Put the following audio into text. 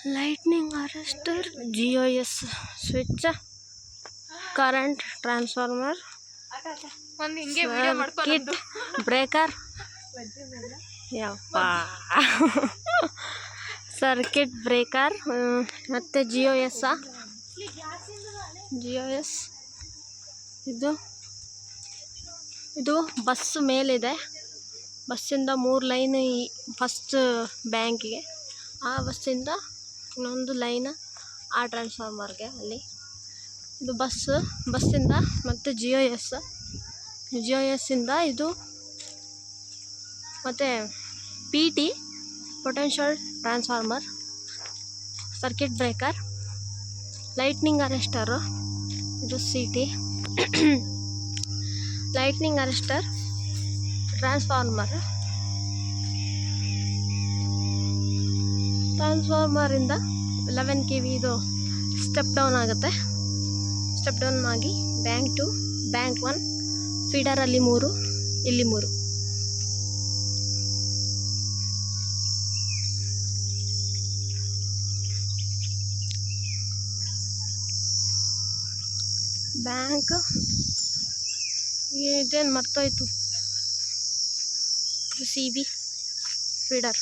Lightning arrester, GIS switch, current transformer, circuit breaker, ಯಪ್ಪ circuit breaker ಮತ್ತು GIS ಇದು bus ಮೇಲಿದೆ. ಬಸ್ಸಿಂದ 3 ಲೈನ್ ಫಸ್ಟ್ ಬ್ಯಾಂಕಿಗೆ, ಆ ಬಸ್ಸಿಂದ ಇನ್ನೊಂದು ಲೈನ್ ಆ ಟ್ರಾನ್ಸ್ಫಾರ್ಮರ್ಗೆ. ಅಲ್ಲಿ ಇದು ಬಸ್ಸಿಂದ ಮತ್ತು GIS ಇಂದ ಇದು ಮತ್ತು PT potential transformer, circuit breaker, lightning arrester, ಇದು CT. ಲೈಟ್ನಿಂಗ್ ಅರೆಸ್ಟರ್, ಟ್ರಾನ್ಸ್ಫಾರ್ಮರಿಂದ 11 kV ಇದು ಸ್ಟೆಪ್ ಡೌನ್ ಆಗುತ್ತೆ. ಸ್ಟೆಪ್ ಡೌನ್ ಆಗಿ ಬ್ಯಾಂಕ್ 2, ಬ್ಯಾಂಕ್ 1, ಫೀಡರಲ್ಲಿ 3, ಇಲ್ಲಿ 3. ಬ್ಯಾಂಕ್ ಇದೇನು ಮರ್ತೋಯ್ತು. CB feeder.